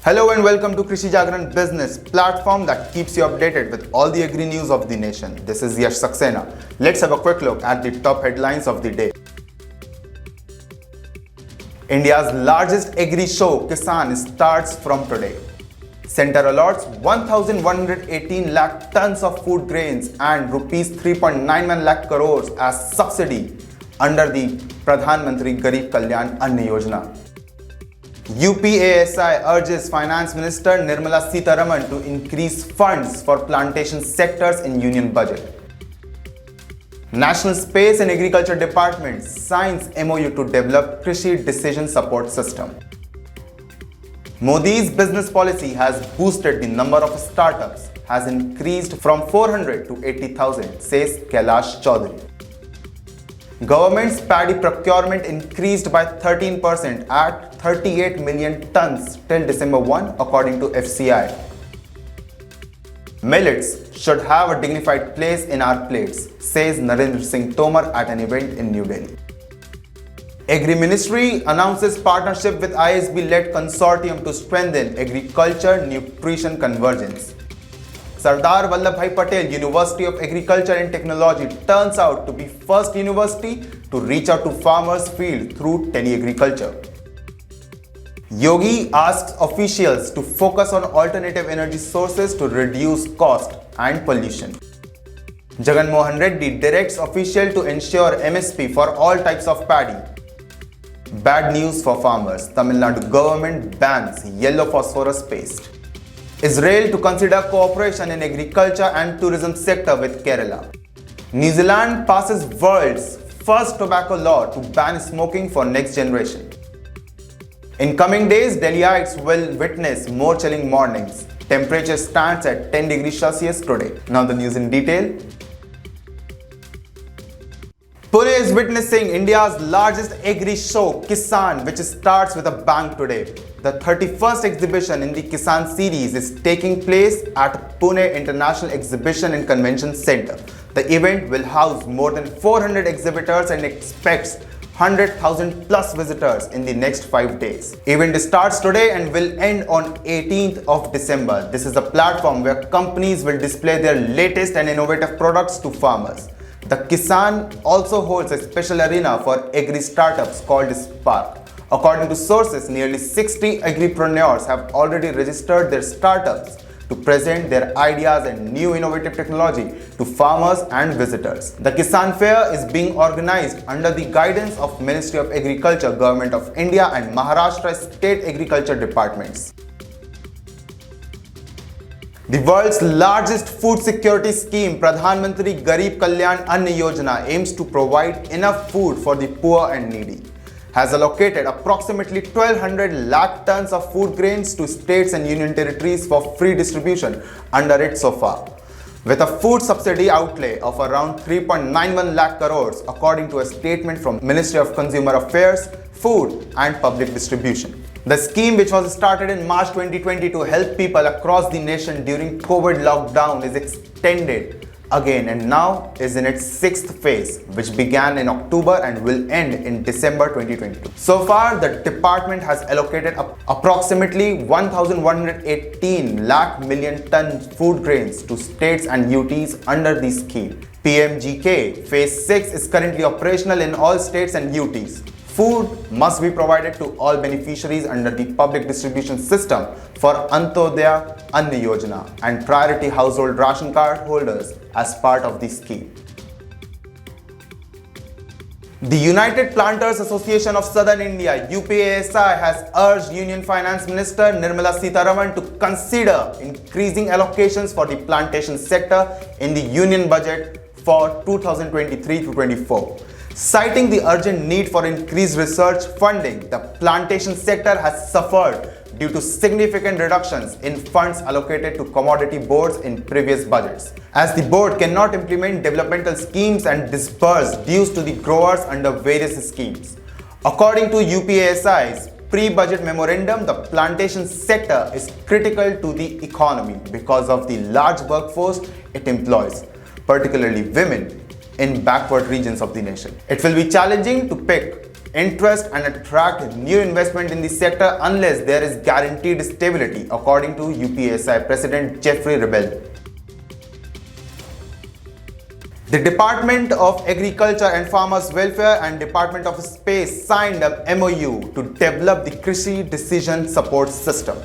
Hello and welcome to Krishi Business, platform that keeps you updated with all the agri news of the nation. This is Yash Saxena. Let's have a quick look at the top headlines of the day. India's largest agri show, Kisan, starts from today. Centre allots 1,118 lakh tons of food grains and rupees 3.91 lakh crores as subsidy under the Pradhan Mantri Garib Kalyan Ann Yojana. UPASI urges Finance Minister Nirmala Sitharaman to increase funds for plantation sectors in union budget. National Space and Agriculture Department signs MOU to develop Krishi decision support system. Modi's business policy has boosted the number of startups, has increased from 400 to 80,000, says Kailash Chaudhary. Government's paddy procurement increased by 13% at 38 million tons till December 1, according to FCI. Millets should have a dignified place in our plates, says Narendra Singh Tomar at an event in New Delhi. Agri Ministry announces partnership with ISB-led Consortium to strengthen agriculture nutrition convergence. Sardar Vallabhbhai Patel University of Agriculture and Technology turns out to be first university to reach out to farmers' field through Tele-Agriculture. Yogi asks officials to focus on alternative energy sources to reduce cost and pollution. Jagan Mohan Reddy directs officials to ensure MSP for all types of paddy. Bad news for farmers. Tamil Nadu government bans yellow phosphorus paste. Israel to consider cooperation in agriculture and tourism sector with Kerala. New Zealand passes world's first tobacco law to ban smoking for next generation. In coming days, Delhiites will witness more chilling mornings. Temperature stands at 10 degrees Celsius today. Now the news in detail. Pune is witnessing India's largest agri show, Kisan, which starts with a bang today. The 31st exhibition in the Kisan series is taking place at Pune International Exhibition and Convention Center. The event will house more than 400 exhibitors and expects 100,000 plus visitors in the next 5 days. Event starts today and will end on 18th of December. This is a platform where companies will display their latest and innovative products to farmers. The Kisan also holds a special arena for agri startups called Spark. According to sources, nearly 60 agripreneurs have already registered their startups to present their ideas and new innovative technology to farmers and visitors. The Kisan Fair is being organized under the guidance of Ministry of Agriculture, Government of India and Maharashtra State Agriculture Departments. The world's largest food security scheme, Pradhan Mantri Garib Kalyan Ann Yojana, aims to provide enough food for the poor and needy. Has allocated approximately 1,200 lakh tons of food grains to states and union territories for free distribution under it so far, with a food subsidy outlay of around 3.91 lakh crores, according to a statement from Ministry of Consumer Affairs, Food and Public Distribution. The scheme, which was started in March 2020 to help people across the nation during COVID lockdown, is extended again and now is in its 6th phase, which began in October and will end in December 2022. So far, the department has allocated approximately 1,118 lakh million ton food grains to states and UTs under the scheme. PMGKAY Phase 6 is currently operational in all states and UTs. Food must be provided to all beneficiaries under the public distribution system for Antyodaya Ann Yojana and priority household ration card holders as part of the scheme. The United Planters Association of Southern India, UPASI, has urged Union Finance Minister Nirmala Sitharaman to consider increasing allocations for the plantation sector in the union budget for 2023-24. Citing the urgent need for increased research funding, the plantation sector has suffered due to significant reductions in funds allocated to commodity boards in previous budgets, as the board cannot implement developmental schemes and disburse dues to the growers under various schemes. According to UPASI's pre-budget memorandum, the plantation sector is critical to the economy because of the large workforce it employs, particularly women, in backward regions of the nation. It will be challenging to pick interest and attract new investment in the sector unless there is guaranteed stability, according to UPASI President Jeffrey Rebel. The Department of Agriculture and Farmers Welfare and Department of Space signed a MOU to develop the Krishi decision support system,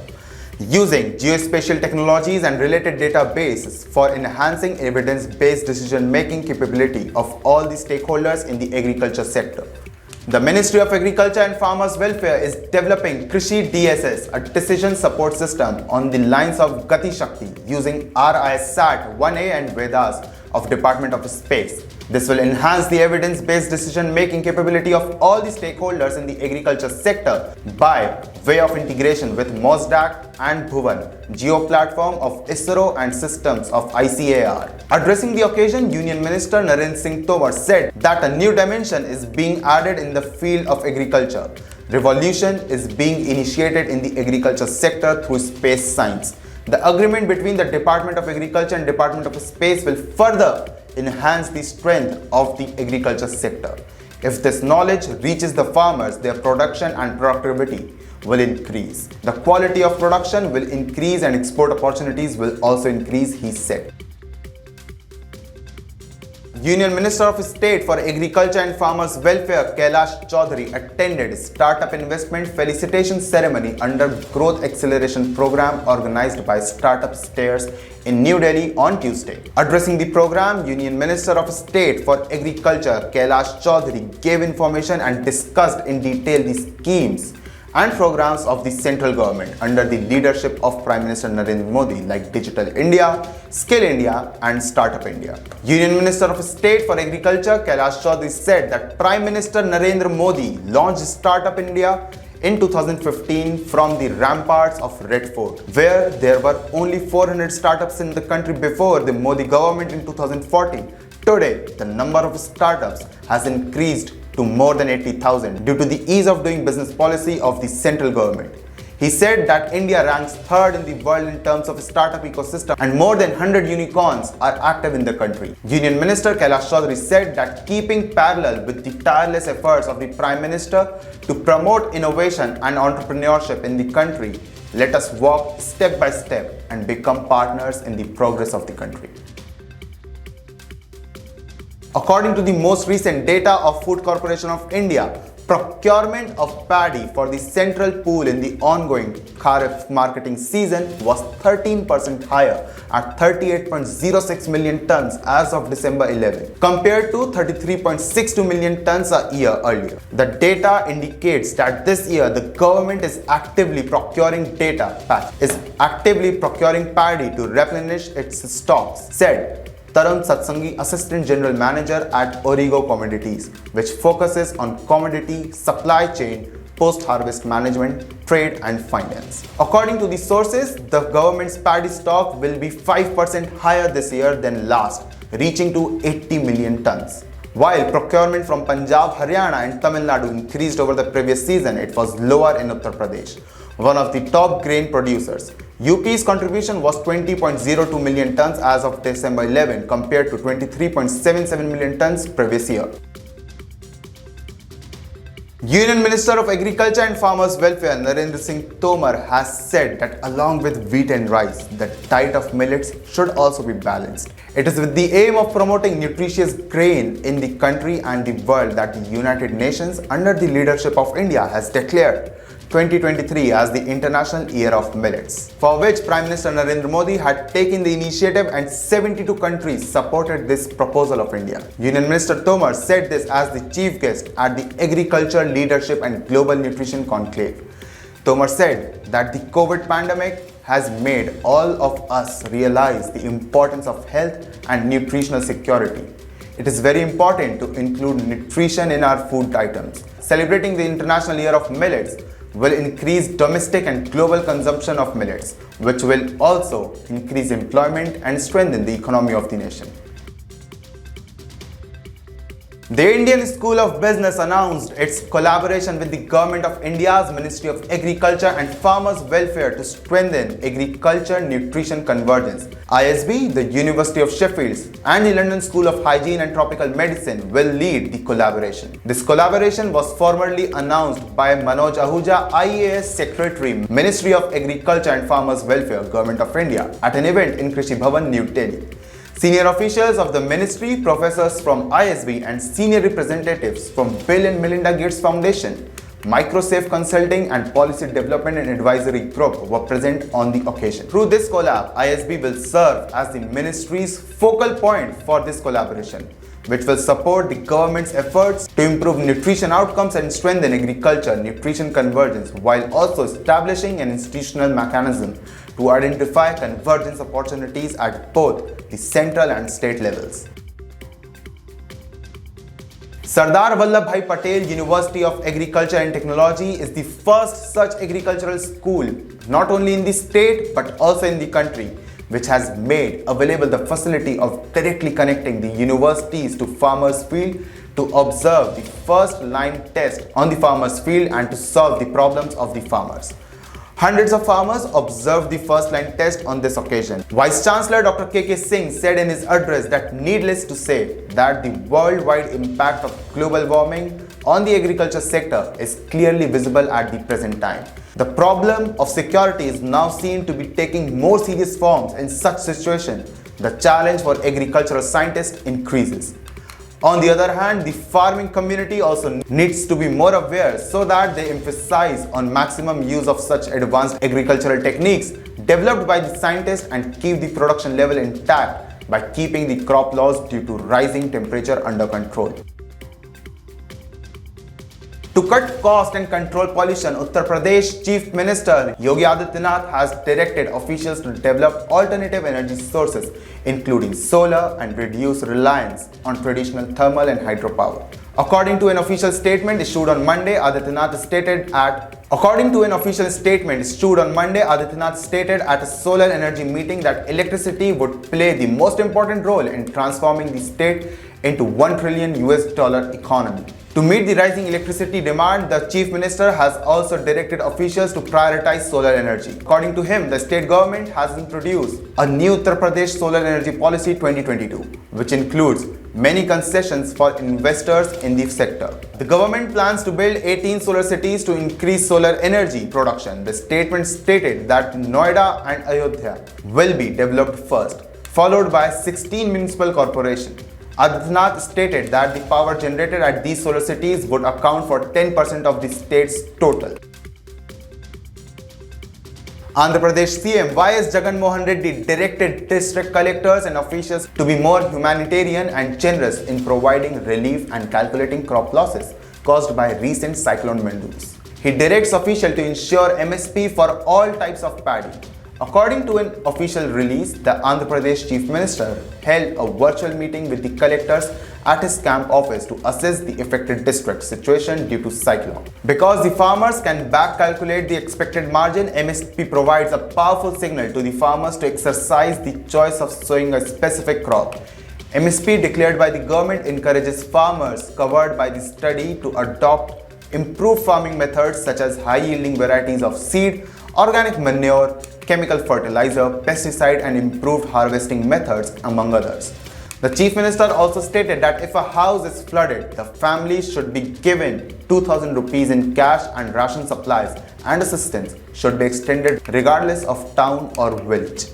using geospatial technologies and related databases for enhancing evidence-based decision-making capability of all the stakeholders in the agriculture sector. The Ministry of Agriculture and Farmers Welfare is developing Krishi DSS, a decision support system on the lines of Gati Shakti using RISAT 1A and Vedas of Department of Space. This will enhance the evidence-based decision-making capability of all the stakeholders in the agriculture sector by way of integration with MOSDAC and Bhuvan, geo-platform of ISRO and systems of ICAR. Addressing the occasion, Union Minister Narendra Tomar said that a new dimension is being added in the field of agriculture. Revolution is being initiated in the agriculture sector through space science. The agreement between the Department of Agriculture and Department of Space will further enhance the strength of the agriculture sector. If this knowledge reaches the farmers, their production and productivity will increase. The quality of production will increase and export opportunities will also increase, he said. Union Minister of State for Agriculture and Farmers Welfare Kailash Chaudhary attended Startup Investment Felicitation Ceremony under Growth Acceleration Program organized by Startup Stairs in New Delhi on Tuesday. Addressing the program, Union Minister of State for Agriculture Kailash Chaudhary gave information and discussed in detail the schemes and programs of the central government under the leadership of Prime Minister Narendra Modi, like Digital India, Skill India and Startup India. Union Minister of State for Agriculture Kailash Chaudhary said that Prime Minister Narendra Modi launched Startup India in 2015 from the ramparts of Red Fort, where there were only 400 startups in the country before the Modi government in 2014. Today, the number of startups has increased to more than 80,000 due to the ease of doing business policy of the central government. He said that India ranks third in the world in terms of startup ecosystem and more than 100 unicorns are active in the country. Union Minister Kailash Chaudhary said that keeping parallel with the tireless efforts of the Prime Minister to promote innovation and entrepreneurship in the country, let us walk step by step and become partners in the progress of the country. According to the most recent data of Food Corporation of India, procurement of paddy for the central pool in the ongoing Kharif marketing season was 13% higher at 38.06 million tons as of December 11, compared to 33.62 million tons a year earlier. The data indicates that this year the government is actively procuring paddy to replenish its stocks, said Tarun Satsangi, Assistant General Manager at Origo Commodities, which focuses on commodity, supply chain, post-harvest management, trade and finance. According to the sources, the government's paddy stock will be 5% higher this year than last, reaching to 80 million tons. While procurement from Punjab, Haryana and Tamil Nadu increased over the previous season, it was lower in Uttar Pradesh, one of the top grain producers. UP's contribution was 20.02 million tons as of December 11 compared to 23.77 million tons previous year. Union Minister of Agriculture and Farmers Welfare Narendra Tomar has said that along with wheat and rice, the diet of millets should also be balanced. It is with the aim of promoting nutritious grain in the country and the world that the United Nations under the leadership of India has declared 2023 as the International Year of Millets, for which Prime Minister Narendra Modi had taken the initiative and 72 countries supported this proposal of India. Union Minister Tomar said this as the chief guest at the Agriculture Leadership and Global Nutrition Conclave. Tomar said that the COVID pandemic has made all of us realize the importance of health and nutritional security. It is very important to include nutrition in our food items. Celebrating the International Year of Millets will increase domestic and global consumption of millets, which will also increase employment and strengthen the economy of the nation. The Indian School of Business announced its collaboration with the Government of India's Ministry of Agriculture and Farmers' Welfare to strengthen agriculture nutrition convergence. ISB, the University of Sheffield, and the London School of Hygiene and Tropical Medicine will lead the collaboration. This collaboration was formally announced by Manoj Ahuja, IAS Secretary, Ministry of Agriculture and Farmers' Welfare, Government of India, at an event in Krishi Bhavan, New Delhi. Senior officials of the ministry, professors from ISB, and senior representatives from Bill and Melinda Gates Foundation, Microsafe Consulting, and Policy Development and Advisory Group were present on the occasion. Through this collab, ISB will serve as the ministry's focal point for this collaboration, which will support the government's efforts to improve nutrition outcomes and strengthen agriculture nutrition convergence, while also establishing an institutional mechanism to identify convergence opportunities at both the central and state levels. Sardar Vallabhbhai Patel University of Agriculture and Technology is the first such agricultural school not only in the state but also in the country, which has made available the facility of directly connecting the universities to farmers' field to observe the first line test on the farmers' field and to solve the problems of the farmers. Hundreds of farmers observed the first line test on this occasion. Vice Chancellor Dr. K.K. Singh said in his address that needless to say that the worldwide impact of global warming on the agriculture sector is clearly visible at the present time. The problem of security is now seen to be taking more serious forms. In such situation, the challenge for agricultural scientists increases. On the other hand, the farming community also needs to be more aware so that they emphasize on maximum use of such advanced agricultural techniques developed by the scientists and keep the production level intact by keeping the crop loss due to rising temperature under control. To cut cost and control pollution, Uttar Pradesh Chief Minister Yogi Adityanath has directed officials to develop alternative energy sources, including solar, and reduce reliance on traditional thermal and hydropower. According to an official statement issued on Monday, Adityanath stated at a solar energy meeting that electricity would play the most important role in transforming the state into $1 trillion economy. To meet the rising electricity demand, the Chief Minister has also directed officials to prioritize solar energy. According to him, the state government has introduced a new Uttar Pradesh Solar Energy Policy 2022, which includes many concessions for investors in the sector. The government plans to build 18 solar cities to increase solar energy production. The statement stated that Noida and Ayodhya will be developed first, followed by 16 municipal corporations. Adityanath stated that the power generated at these solar cities would account for 10% of the state's total. Andhra Pradesh CM Y.S. Jagan Mohan Reddy directed district collectors and officials to be more humanitarian and generous in providing relief and calculating crop losses caused by recent cyclone monsoons. He directs officials to ensure MSP for all types of paddy. According to an official release, the Andhra Pradesh Chief Minister held a virtual meeting with the collectors at his camp office to assess the affected district situation due to cyclone. Because the farmers can back calculate the expected margin, MSP provides a powerful signal to the farmers to exercise the choice of sowing a specific crop. MSP declared by the government encourages farmers covered by the study to adopt improved farming methods such as high-yielding varieties of seed, organic manure, chemical fertilizer, pesticide, and improved harvesting methods, among others. The Chief Minister also stated that if a house is flooded, the family should be given 2,000 rupees in cash, and ration supplies and assistance should be extended regardless of town or village.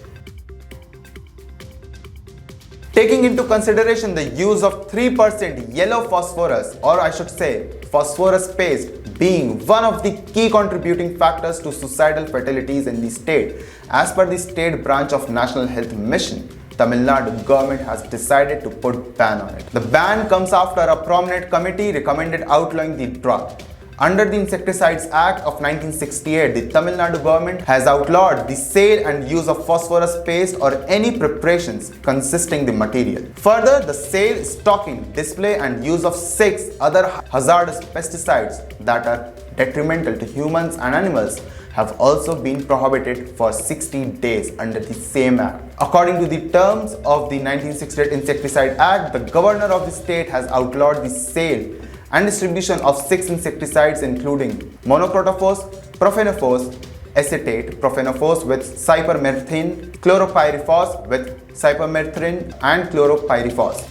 Taking into consideration the use of 3% yellow phosphorus, or I should say phosphorus paste, being one of the key contributing factors to suicidal fatalities in the state, as per the state branch of National Health Mission, Tamil Nadu government has decided to put ban on it. The ban comes after a prominent committee recommended outlawing the drug. Under the Insecticides Act of 1968, the Tamil Nadu government has outlawed the sale and use of phosphorus paste or any preparations consisting the material. Further, the sale, stocking, display and use of 6 other hazardous pesticides that are detrimental to humans and animals have also been prohibited for 60 days under the same act. According to the terms of the 1968 Insecticide Act, the governor of the state has outlawed the sale and distribution of 6 insecticides including monocrotophos, profenophos, acetate, profenophos with cypermethrin, chloropyrifos with cypermethrin and chloropyrifos.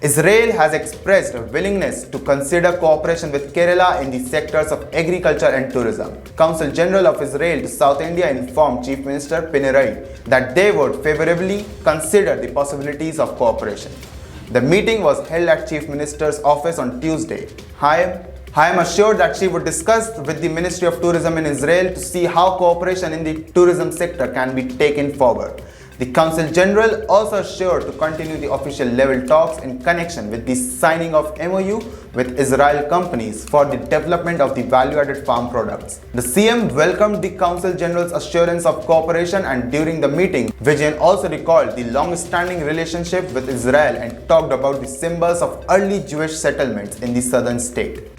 Israel has expressed a willingness to consider cooperation with Kerala in the sectors of agriculture and tourism. Consul General of Israel to South India informed Chief Minister Pinarayi that they would favorably consider the possibilities of cooperation. The meeting was held at Chief Minister's office on Tuesday. I am assured that she would discuss with the Ministry of Tourism in Israel to see how cooperation in the tourism sector can be taken forward. The Consul General also assured to continue the official level talks in connection with the signing of MOU with Israel companies for the development of the value-added farm products. The CM welcomed the Consul General's assurance of cooperation, and during the meeting, Vijayan also recalled the long-standing relationship with Israel and talked about the symbols of early Jewish settlements in the southern state.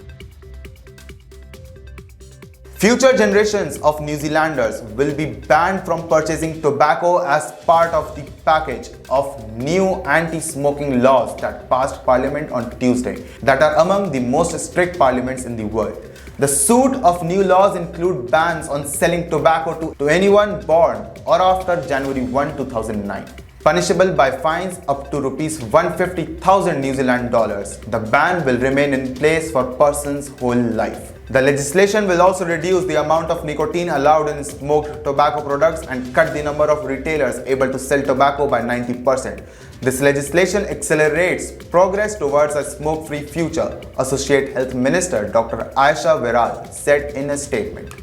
Future generations of New Zealanders will be banned from purchasing tobacco as part of the package of new anti-smoking laws that passed Parliament on Tuesday, that are among the most strict parliaments in the world. The suite of new laws include bans on selling tobacco to anyone born or after January 1, 2009. Punishable by fines up to Rs 150,000 New Zealand dollars. The ban will remain in place for persons' whole life. The legislation will also reduce the amount of nicotine allowed in smoked tobacco products and cut the number of retailers able to sell tobacco by 90%. This legislation accelerates progress towards a smoke-free future, Associate Health Minister Dr. Ayesha Viral said in a statement.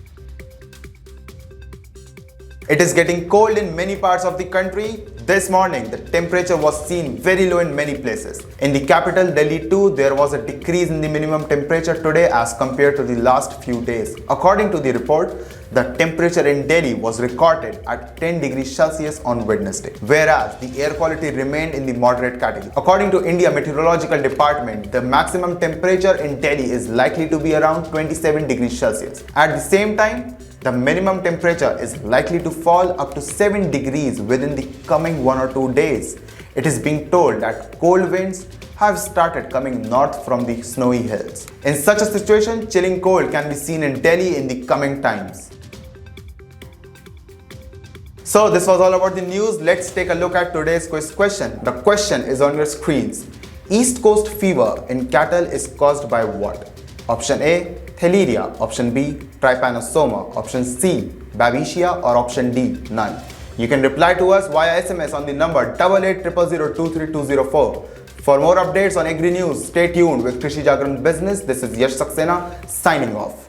It is getting cold in many parts of the country. This morning, the temperature was seen very low in many places. In the capital, Delhi too, there was a decrease in the minimum temperature today as compared to the last few days. According to the report, the temperature in Delhi was recorded at 10 degrees Celsius on Wednesday, whereas the air quality remained in the moderate category. According to India Meteorological Department, the maximum temperature in Delhi is likely to be around 27 degrees Celsius. At the same time, the minimum temperature is likely to fall up to 7 degrees within the coming 1 or 2 days. It is being told that cold winds have started coming north from the snowy hills. In such a situation, chilling cold can be seen in Delhi in the coming times. So this was all about the news. Let's take a look at today's quiz question. The question is on your screens. East Coast fever in cattle is caused by what? Option A, Theileria. Option B, Trypanosoma. Option C, Babesia. Or option D, none. You can reply to us via SMS on the number 8800023204. For more updates on Agri News, stay tuned with Krishi Jagran Business. This is Yash Saxena signing off.